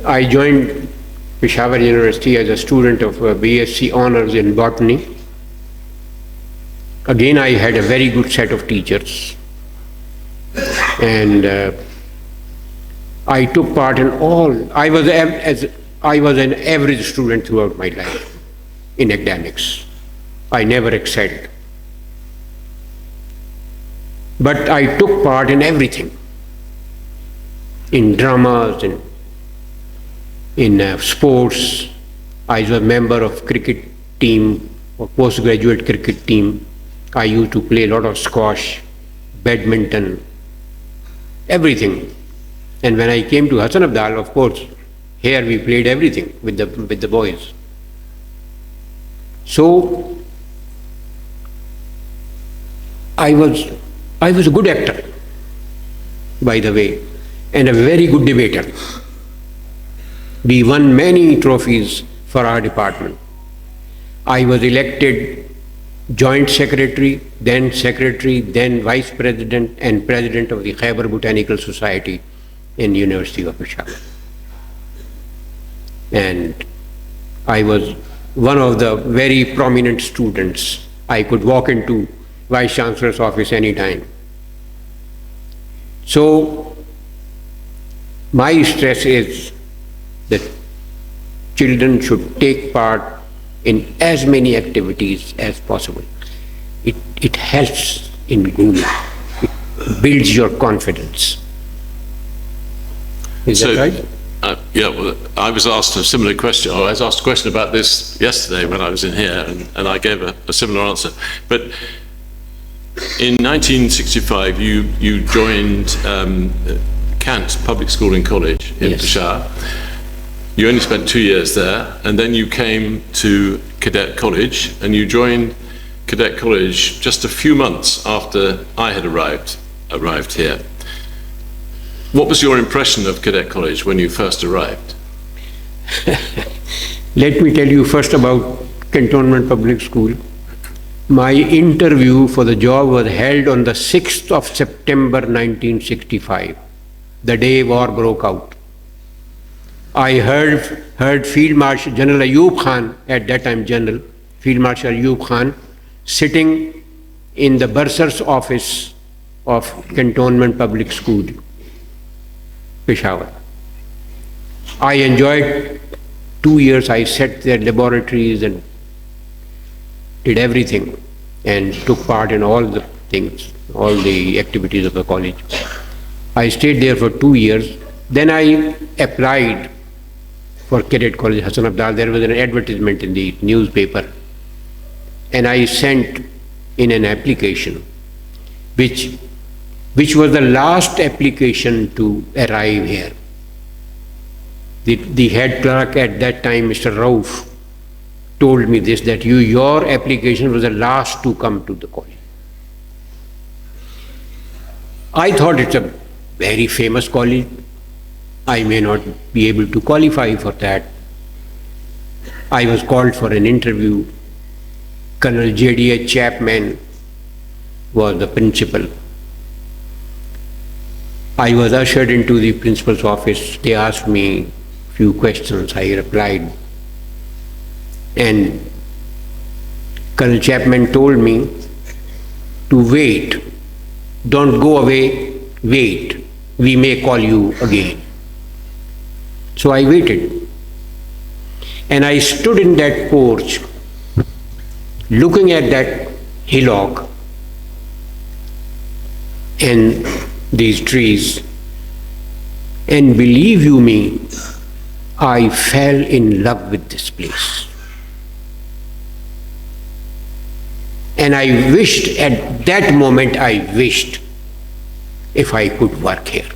I joined Peshawar University as a student of BSc Honours in Botany. Again, I had a very good set of teachers, and I took part in all. I was an average student throughout my life in academics. I never excelled, but I took part in everything, in dramas, in sports. I was a member of cricket team, or postgraduate cricket team. I used to play a lot of squash, badminton, everything. And when I came to Hassan Abdal, of course, here we played everything with the boys. So I was a good actor, by the way, and a very good debater. We won many trophies for our department. I was elected joint secretary, then vice president and president of the Khyber Botanical Society in University of Peshawar. And I was one of the very prominent students. I could walk into Vice Chancellor's office anytime. So my stress is that children should take part in as many activities as possible. It helps in grooming. It builds your confidence. Is that right? Yeah, well, I was asked a similar question, or I was asked a question about this yesterday when I was in here, and I gave a similar answer. But in 1965, you joined Kant Public School and College in Peshawar. You only spent 2 years there, and then you came to Cadet College, and you joined Cadet College just a few months after I had arrived here. What was your impression of Cadet College when you first arrived? Let me tell you first about Cantonment Public School. My interview for the job was held on the 6th of September 1965, the day war broke out. I heard Field Marshal General Ayub Khan, at that time General, Field Marshal Ayub Khan, sitting in the bursar's office of Cantonment Public School, Peshawar. I enjoyed 2 years. I set their laboratories and did everything and took part in all the things, all the activities of the college. I stayed there for 2 years. Then I applied for Cadet College Hassan Abdal. There was an advertisement in the newspaper, and I sent in an application, which was the last application to arrive here. The head clerk at that time, Mr. Rauf, told me this, that your application was the last to come to the college. I thought it's a very famous college. I may not be able to qualify for that. I was called for an interview. Colonel J.D.H. Chapman was the principal. I was ushered into the principal's office. They asked me a few questions. I replied. And Colonel Chapman told me to wait. Don't go away, wait. We may call you again. So I waited. And I stood in that porch, looking at that hillock and these trees, and believe you me, I fell in love with this place. And I wished, at that moment I wished if I could work here.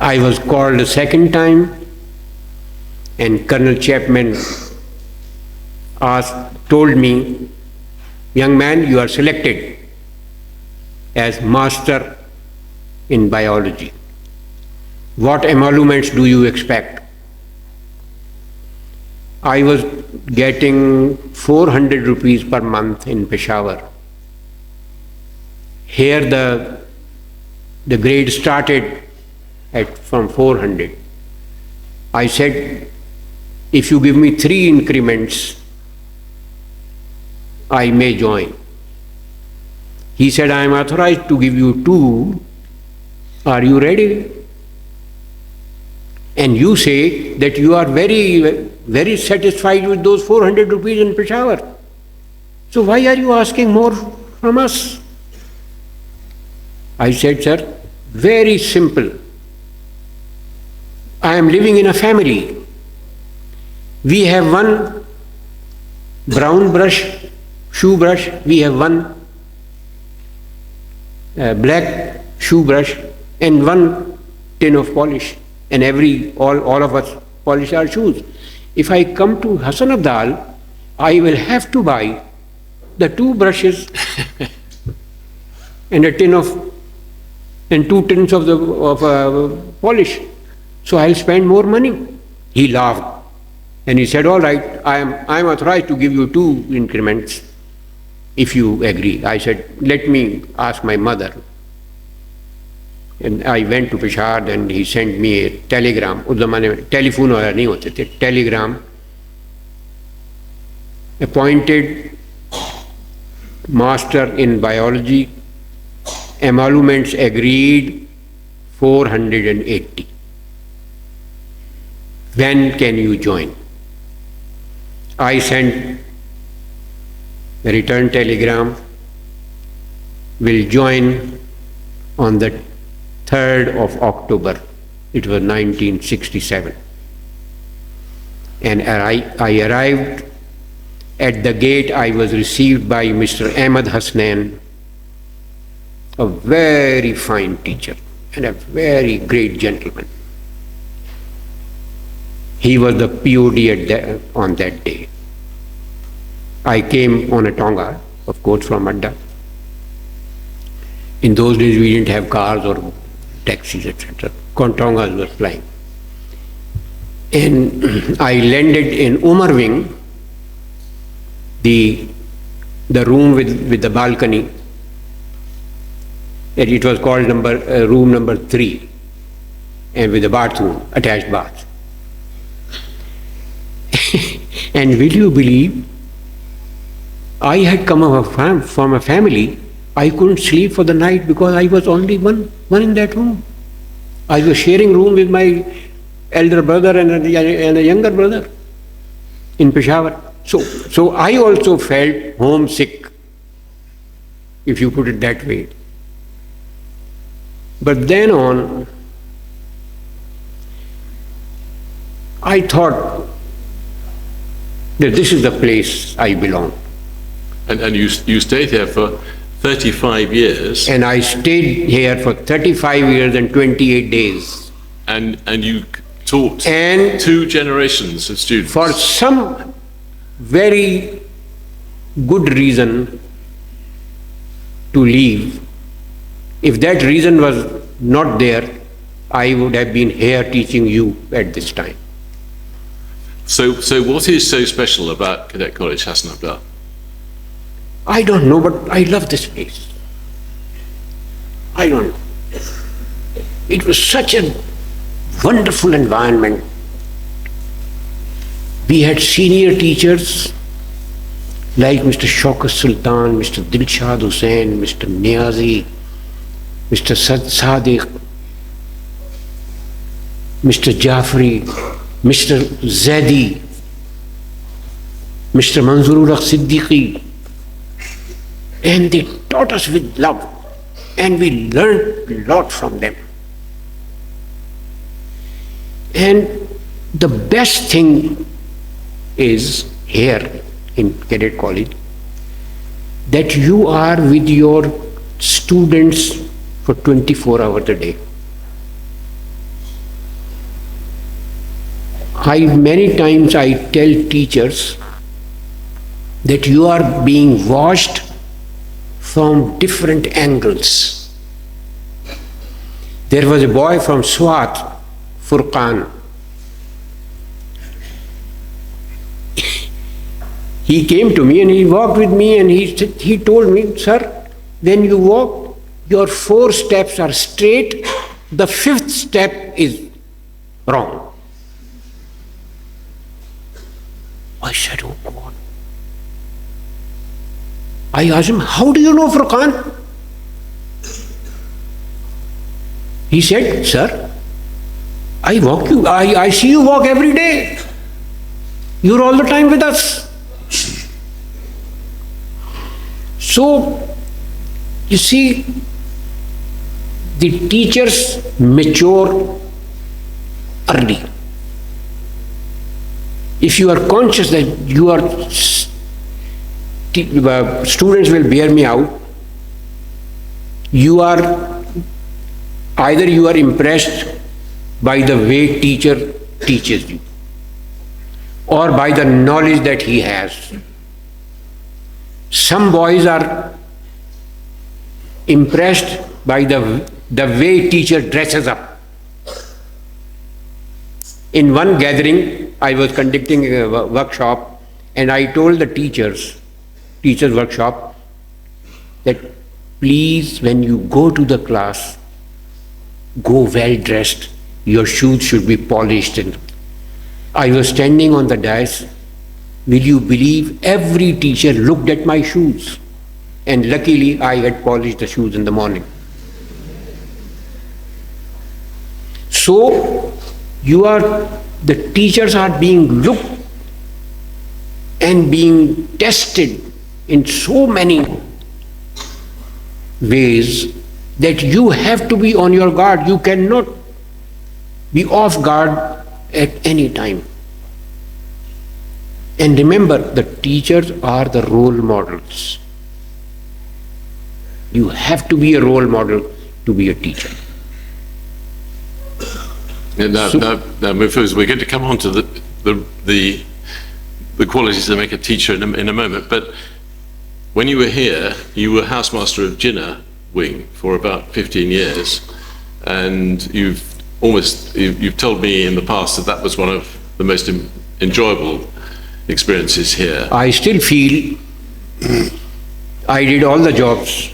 I was called a second time, and Colonel Chapman told me, young man, you are selected as master in biology. What emoluments do you expect? I was getting 400 rupees per month in Peshawar. Here the grade started from 400. I said, if you give me 3 increments, I may join. He said, I am authorized to give you 2. Are you ready? And you say that you are very, very satisfied with those 400 rupees in Peshawar. So why are you asking more from us? I said, sir, very simple. I am living in a family. We have one brown brush, shoe brush. We have one black shoe brush and one tin of polish. And all of us polish our shoes. If I come to Hassan Abdal, I will have to buy the 2 brushes and a tin of and 2 tins of polish. So I'll spend more money. He laughed and he said, all right, I am authorized to give you 2 increments if you agree. I said, let me ask my mother. And I went to Peshawar and he sent me a telegram. उस ज़माने में telephone वाला नहीं होते थे, telegram. Appointed master in biology, emoluments agreed 480. When can you join? I sent a return telegram, will join on the 3rd of October. It was 1967. And I arrived at the gate. I was received by Mr. Ahmad Hasnain, a very fine teacher and a very great gentleman. He was the POD on that day. I came on a Tonga, of course, from Adda. In those days, we didn't have cars or taxis, etc. Tongas were flying. And I landed in Umar Wing, the room with the balcony. And it was called room number 3, and with a bathroom, attached bath. And will you believe, I had come from a family. I couldn't sleep for the night because I was only one in that room. I was sharing room with my elder brother and a younger brother in Peshawar. So I also felt homesick, if you put it that way. But then on, I thought that this is the place I belong. And you stayed here for 35 years. And I stayed here for 35 years and 28 days. And you taught 2 generations of students. For some very good reason to leave, if that reason was not there, I would have been here teaching you at this time. So what is so special about Cadet College Hassan Abdal? I don't know, but I love this place. I don't know. It was such a wonderful environment. We had senior teachers like Mr. Shaukat Sultan, Mr. Dilshad Hussain, Mr. Niazi, Mr. Sadiq, Mr. Jafri, Mr. Zaidi, Mr. Manzoor Siddiqui. And they taught us with love, and we learned a lot from them. And the best thing is here in Cadet College that you are with your students for 24 hours a day. Many times I tell teachers that you are being watched from different angles. There was a boy from Swat, Furqan. He came to me and he walked with me and he told me, sir, when you walk, your 4 steps are straight, the 5th step is wrong. I said, oh God. I asked him, how do you know Furqan? He said, sir, I see you walk every day. You're all the time with us. So, you see, the teachers mature early. If you are conscious that students will bear me out, either you are impressed by the way teacher teaches you or by the knowledge that he has. Some boys are impressed by the way teacher dresses up. In one gathering, I was conducting a workshop, and I told the teachers workshop, that please, when you go to the class, go well dressed. Your shoes should be polished. And I was standing on the dais. Will you believe, every teacher looked at my shoes, and luckily I had polished the shoes in the morning. So the teachers are being looked and being tested in so many ways that you have to be on your guard. You cannot be off guard at any time. And remember, the teachers are the role models. You have to be a role model to be a teacher. And now, Mahfooz, we're going to come on to the qualities that make a teacher in a moment. But when you were here, you were housemaster of Jinnah wing for about 15 years, and you've told me in the past that was one of the most enjoyable experiences here. I still feel I did all the jobs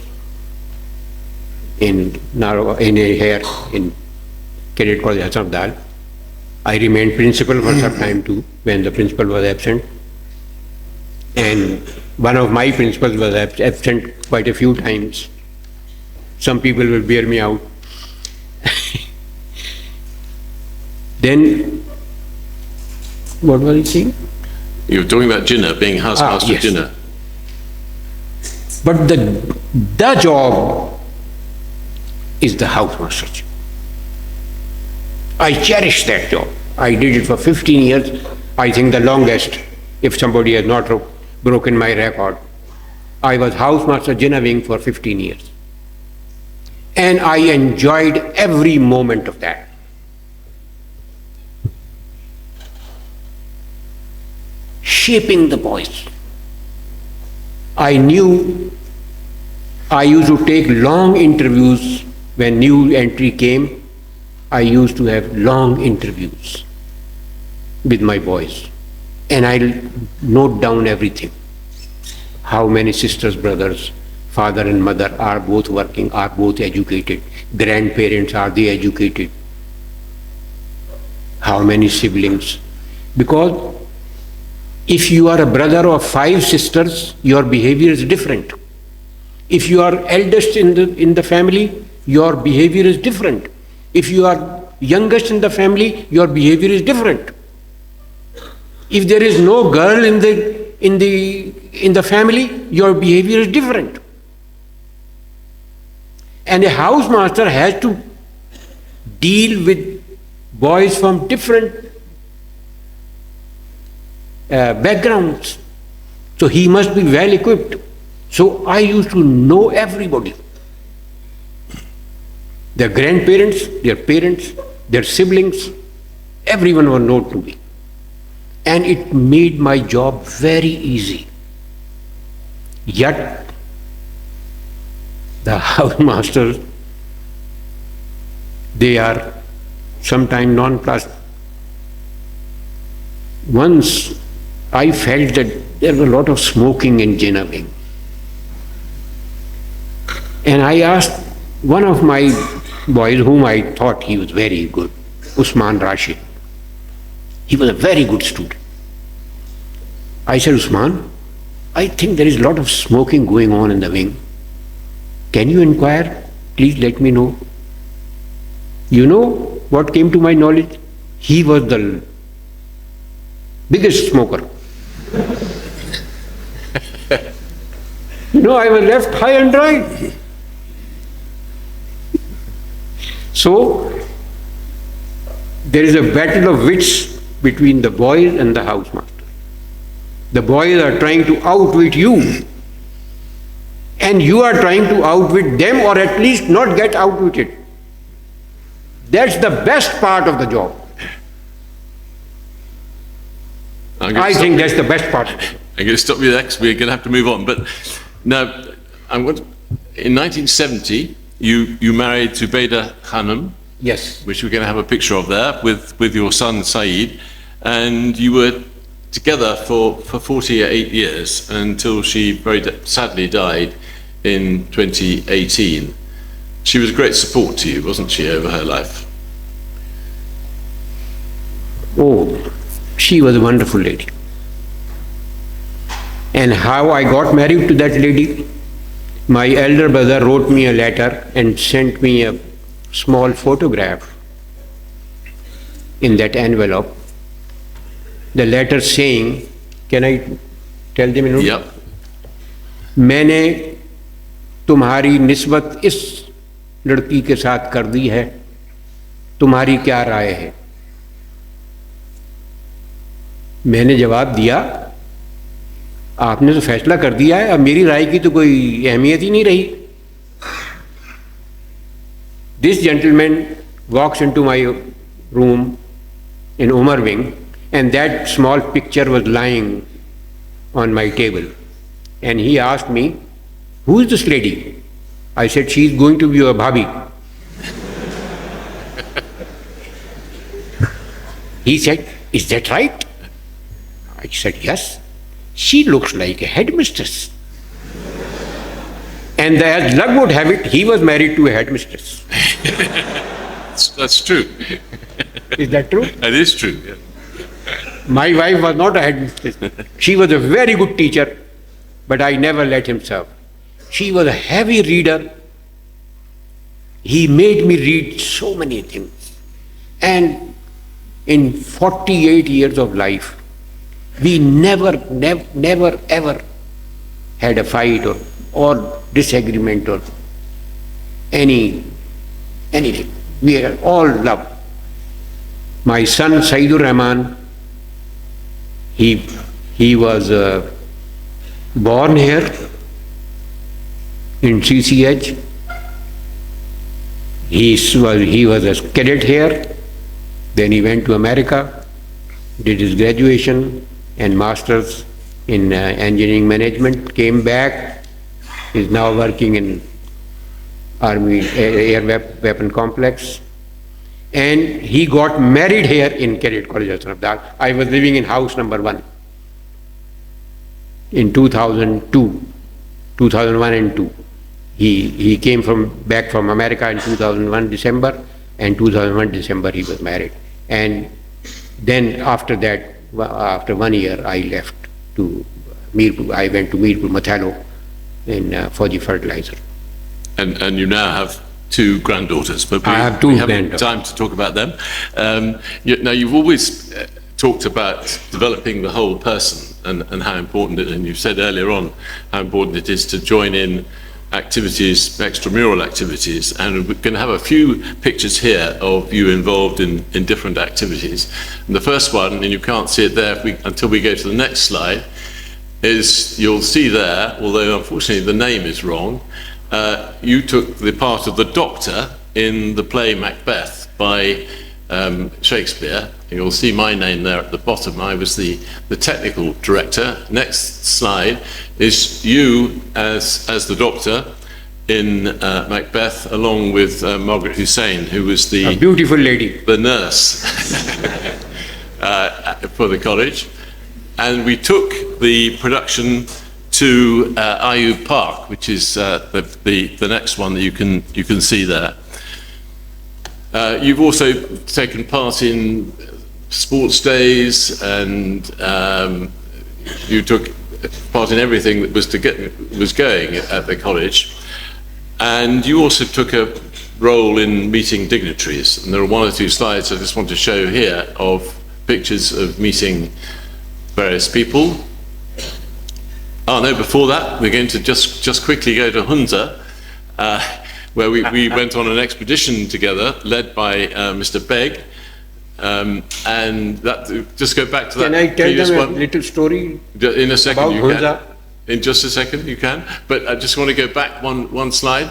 in Cadet College Hassan Abdal. I remained principal for some time too, when the principal was absent. And one of my principals was absent quite a few times. Some people will bear me out. Then, what was he saying? You were talking about Jinnah, being housemaster of Jinnah. But the job is the housemaster job. I cherish that job. I did it for 15 years, I think the longest, if somebody has not broken my record. I was housemaster Jinnah wing for 15 years. And I enjoyed every moment of that. Shaping the boys. I knew I used to take long interviews when new entry came. I used to have long interviews with my boys, and I'll note down everything. How many sisters, brothers, father and mother are both working, are both educated, grandparents, are they educated? How many siblings? Because if you are a brother of 5 sisters, your behavior is different. If you are eldest in the family, your behavior is different. If you are youngest in the family, your behavior is different. If there is no girl in the family, your behavior is different. And a housemaster has to deal with boys from different backgrounds. So he must be well equipped. So I used to know everybody. Their grandparents, their parents, their siblings, everyone was known to me. And it made my job very easy. Yet, the housemasters, they are sometimes nonplussed. Once I felt that there was a lot of smoking in Jinnah wing. And I asked one of my boys, whom I thought he was very good, Usman Rashid. He was a very good student. I said, Usman, I think there is a lot of smoking going on in the wing. Can you inquire? Please let me know. You know what came to my knowledge? He was the biggest smoker. I was left high and dry. So, there is a battle of wits between the boys and the housemaster. The boys are trying to outwit you, and you are trying to outwit them, or at least not get outwitted. That's the best part of the job. I think that's the best part. I'm going to stop you there because we're going to have to move on. But now, in 1970, you married Zubaydah Khanum. Yes. Which we're going to have a picture of there with your son Saeed, and you were together for 48 years until she very sadly died in 2018. She was a great support to you, wasn't she, over her life? Oh, she was a wonderful lady. And how I got married to that lady? My elder brother wrote me a letter and sent me a small photograph in that envelope. The letter saying, can I tell them? Yep. मैंने तुम्हारी निस्बत इस लड़की के साथ कर दी है, तुम्हारी क्या राय है? मैंने जवाब दिया, आपने तो फैसला कर दिया है, अब मेरी राय की तो कोई अहमियत ही नहीं रही. This gentleman walks into my room in Umar Wing, and that small picture was lying on my table. And he asked me, who is this lady? I said, she is going to be your bhabhi. He said, is that right? I said, yes. She looks like a headmistress. And as luck would have it, he was married to a headmistress. That's true. Is that true? That is true. Yeah. My wife was not a headmistress. She was a very good teacher, but I never let him serve. She was a heavy reader. He made me read so many things. And in 48 years of life, we never ever had a fight or disagreement or anything. We are all love. My son Saidur Rehman, he was born here in CCH. He was a cadet here. Then he went to America, did his graduation and masters in engineering management, came back, is now working in Army Air Weapon Complex. And he got married here in Cadet College of Abdal. I was living in house number 1 in 2001 and 2. He came back from America in 2001 December, and 2001 December he was married. And then after that, after 1 year, I left to Mirpur. I went to Mirpur Mathalo in Fauji Fertilizer. And you now have 2 granddaughters, but I have 2 we haven't granddaughters. time to talk about them. Now, you've always talked about developing the whole person and how important it is, and you said earlier on how important it is to join in activities, extramural activities, and we're going to have a few pictures here of you involved in different activities. And the first one, and you can't see it there until we go to the next slide, is you'll see there, although unfortunately the name is wrong, you took the part of the doctor in the play Macbeth by Shakespeare. You'll see my name there at the bottom. I was the technical director. Next slide is you as the doctor in Macbeth, along with Margaret Hussein, who was a beautiful lady, the nurse for the college. And we took the production to Ayub Park, which is the next one that you can see there. You've also taken part in sports days and you took part in everything that was going at the college, and you also took a role in meeting dignitaries. And there are one or two slides I just want to show here of pictures of meeting various people. Oh no, before that, we're going to just quickly go to Hunza, where we went on an expedition together, led by Mr. Beg. And that, just go back to that. Can I tell previous them a one. little story? In a second, about you Hunza? can. In just a second, you can. But I just want to go back one slide.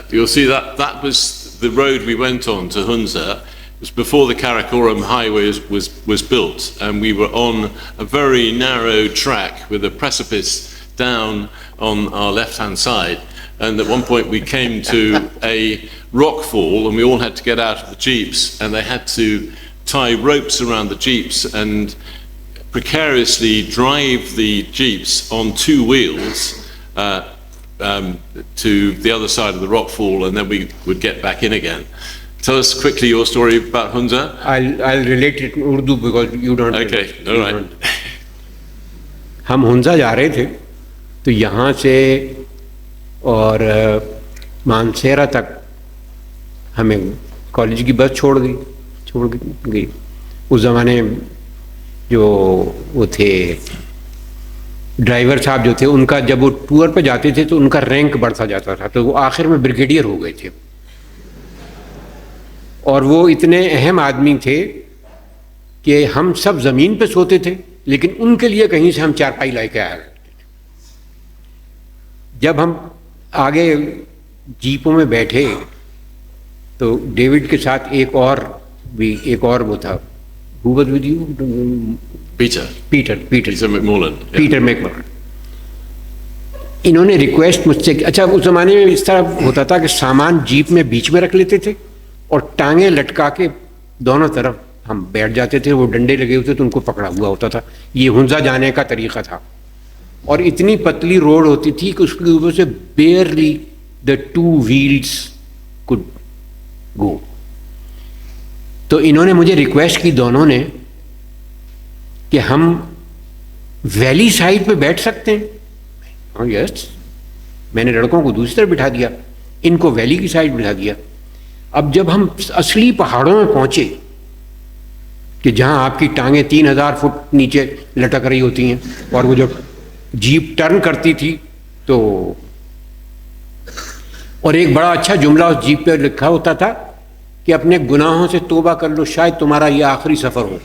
You'll see that was the road we went on to Hunza. It was before the Karakoram highway was built, and we were on a very narrow track with a precipice down on our left-hand side. And at one point we came to a rock fall, and we all had to get out of the jeeps, and they had to tie ropes around the jeeps and precariously drive the jeeps on two wheels to the other side of the rock fall, and then we would get back in again. Tell us quickly your story about Hunza. I'll relate it in Urdu because you don't. Okay, all right. हम हुंजा जा रहे थे, तो यहाँ से और मानसेरा तक हमें कॉलेज की बस छोड़ गई। उस ज़माने जो वो थे ड्राइवर साहब जो थे, उनका जब वो टूर पे जाते थे तो उनका रैंक बढ़ता जाता था, तो वो आखिर में ब्रिगेडियर हो गए थे। और वो इतने अहम आदमी थे कि हम सब ज़मीन पे सोते थे, लेकिन उनके लिए कहीं से हम चारपाई ला के आया करते थे। जब हम आगे जीपों में बैठे तो डेविड के साथ एक और वो था, Who was with you? Peter McMullen. Peter McMullen. इन्होंने रिक्वेस्ट मुझसे, अच्छा उस ज़माने में इस तरह होता था कि सामान जीप में बीच में रख लेते थे और टांगे लटका के दोनों तरफ हम बैठ जाते थे, वो डंडे लगे होते तो उनको पकड़ा हुआ होता था। ये हुंजा जाने का तरीका था, और इतनी पतली रोड होती थी कि उसके ऊपर से बेयरली the two wheels could go. तो इन्होंने मुझे रिक्वेस्ट की, दोनों ने, कि हम वैली साइड पे बैठ सकते हैं। हाँ यस, मैंने लड़कों को दूसरी तरफ बिठा दिया, इनको वैली की साइड बिठा दिया। अब जब हम असली पहाड़ों में पहुंचे कि जहां आपकी टांगे 3000 फुट नीचे लटक रही होती हैं, और वो जब जीप टर्न करती थी तो, और एक बड़ा अच्छा जुमला उस जीप पे लिखा होता था कि अपने गुनाहों से तौबा कर लो, शायद तुम्हारा ये आखिरी सफर हो।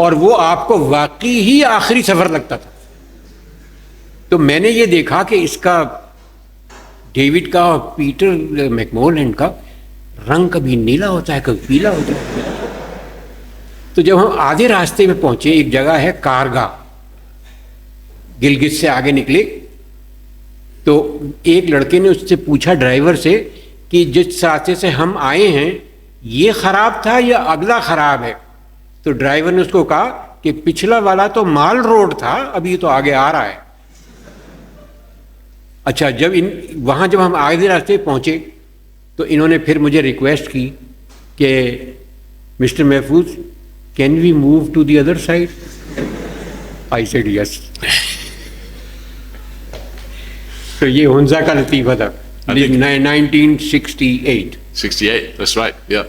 और वो आपको वाकई ही आखिरी सफर लगता था। तो मैंने ये देखा कि इसका, डेविड का और पीटर मैकमोलन का रंग कभी नीला होता है, कभी पीला होता है। तो जब हम आधे रास्ते में पहुंचे, एक जगह है कारगा, गिलगित से आगे निकले, तो एक लड़के ने उससे पूछा, ड्राइवर से, कि जिस रास्ते से हम आए हैं ये खराब था या अगला खराब है? तो ड्राइवर ने उसको कहा कि पिछला वाला तो माल रोड था, अभी तो आगे आ रहा है। अच्छा, जब हम आगे रास्ते पहुंचे तो इन्होंने फिर मुझे रिक्वेस्ट की कि mister Mahfooz, can we move to the other side? I said yes. तो ये हुंजा का लतीफ़ा था, 1968. 68, that's right, yeah.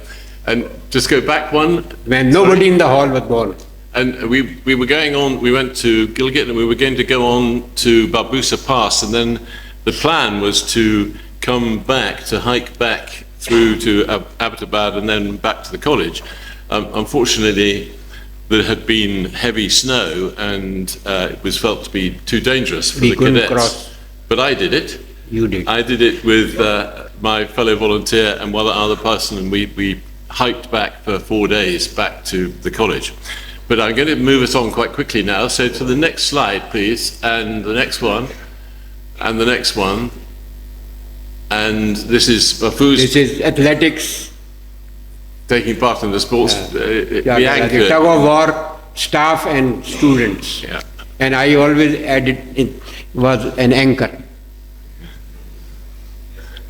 And just go back one. When nobody in the hall was born. And we were going on, we went to Gilgit and we were going to go on to Barbusa Pass, and then the plan was to come back, to hike back through to Abbottabad and then back to the college. Unfortunately, there had been heavy snow and it was felt to be too dangerous for the cadets. Cross. But I did it. You did. I did it with my fellow volunteer and one other person, and we hiked back for 4 days back to the college. But I'm going to move us on quite quickly now. So to the next slide, please, and the next one, and the next one. And this is Mahfooz. This is athletics. Taking part in the sports. The tug of war, staff and students. Yeah. And I always added it was an anchor.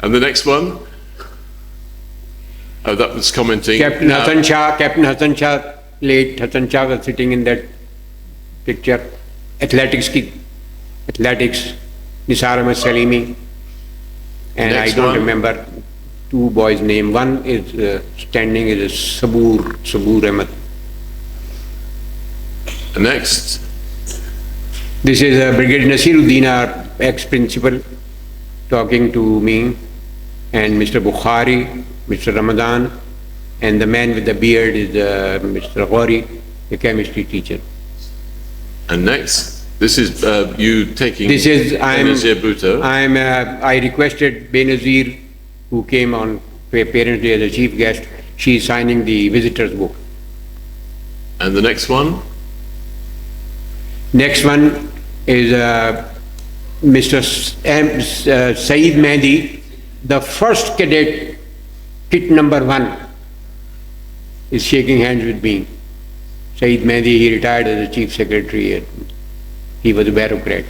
And the next one. Oh, that was commenting. Captain Hassan Shah late Hassan Shah was sitting in that picture. Athletics, Nisar Ahmed Salimi, and Next I don't one. remember two boys' name. One is standing is Sabur Ahmed. Next. This is Brigadier Nasiruddin, our ex-principal, talking to me, and Mr. Bukhari, Mr. Ramadan, and the man with the beard is Mr. Ghori, a chemistry teacher. And next. This is you taking This is, Benazir Bhutto. I requested Benazir, who came on Parents' Day as a chief guest, she is signing the visitor's book. And the next one? Next one is Mr. Saeed Mehdi, the first cadet, kit number 1, is shaking hands with me. Saeed Mehdi, he retired as a chief secretary. He was a bureaucrat.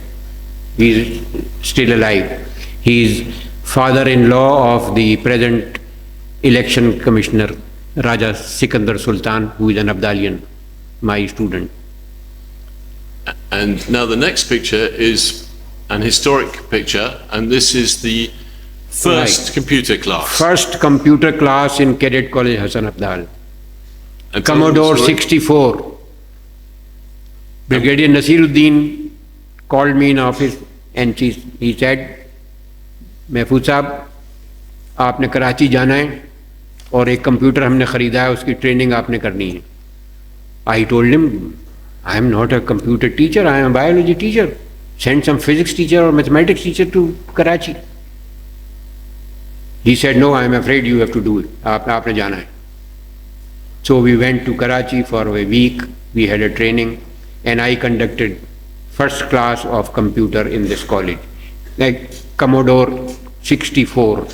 He is still alive. He is father-in-law of the present election commissioner, Raja Sikandar Sultan, who is an Abdalian, my student. And now the next picture is an historic picture, and this is the first computer class. First computer class in Cadet College, Hassan Abdal. And tell them the Commodore story. 64. Brigadier Nasiruddin called me in office and he said, महफूज साहब आपने कराची जाना है और एक computer हमने ख़रीदा है, उसकी ट्रेनिंग आपने करनी है. I told him, I am not a computer teacher, I am a biology teacher. Send some physics teacher or mathematics teacher to Karachi. He said, no, I am afraid you have to do it. आपने जाना है. So we went to Karachi for a week. We had a training, and I conducted first class of computer in this college, like Commodore 64.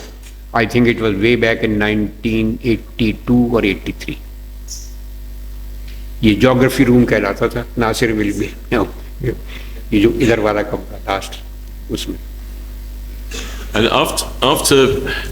I think it was way back in 1982 or 83. ये geography room कहलाता था, Nasir will भी ये जो इधर वाला कमरा last उसमें. And after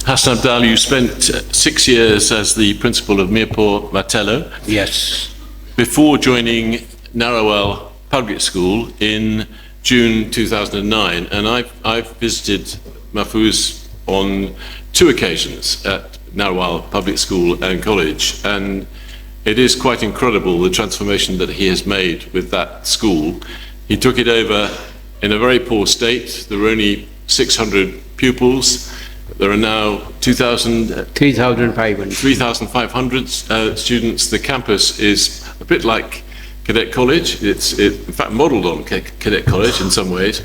Hassan Abdal, you spent 6 years as the principal of Mirpur Matello. Yes. Before joining Narowal Public School in June 2009, and I've visited Mahfooz on 2 occasions at Narowal Public School and College, and it is quite incredible the transformation that he has made with that school. He took it over in a very poor state. There were only 600 pupils. There are now 3,500. 3,500 students. The campus is a bit like Cadet College. It's in fact modelled on Cadet College in some ways.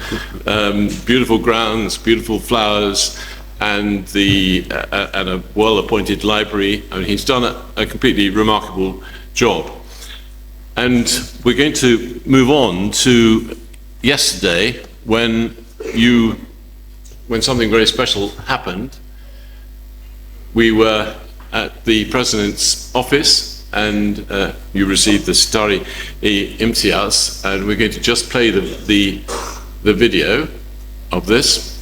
Beautiful grounds, beautiful flowers, and a well-appointed library. I mean, he's done a completely remarkable job. And we're going to move on to yesterday when something very special happened. We were at the President's office, and you received the Sitari-e-Imtiaz, and we're going to just play the video of this.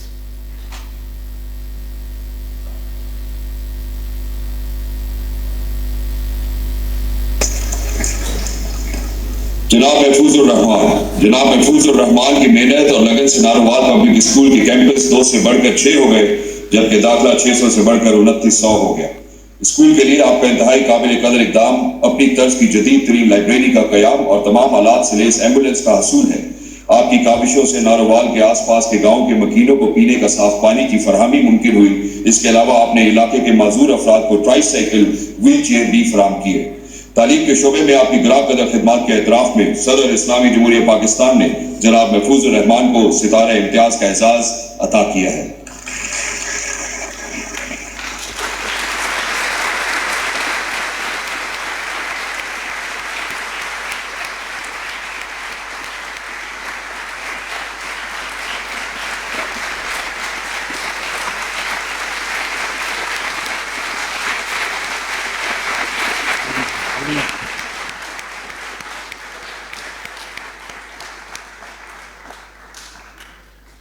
जनाब महफूजुर रहमान की मेहनत और लगन से Narowal public school के campus 2 से बढ़कर 6 हो गए, जबकि दाखिला 600 से बढ़कर 2900 हो गया. स्कूल के लिए आपका इंतहाई काबिल कदर इकदाम अपनी तर्ज की जदीद तरीन लाइब्रेरी का क़याम और तमाम आलात से लैस एम्बुलेंस का हसूल है. आपकी काबिशों से नारोवाल के आसपास के गाँव के मकीनों को पीने का साफ पानी की फरहमी मुमकिन हुई. इसके अलावा आपने इलाके के माजूर अफराद को ट्राईसाइकिल, व्हील चेयर भी फराहम किए. तालीम के शोबे में आपकी गिराब कदर खिदमात के एतराफ़ में सदर इस्लामी जमहूरिया पाकिस्तान ने जनाब महफूजुर रहमान को सितारा इम्तियाज़ का एजाज़ अता किया है.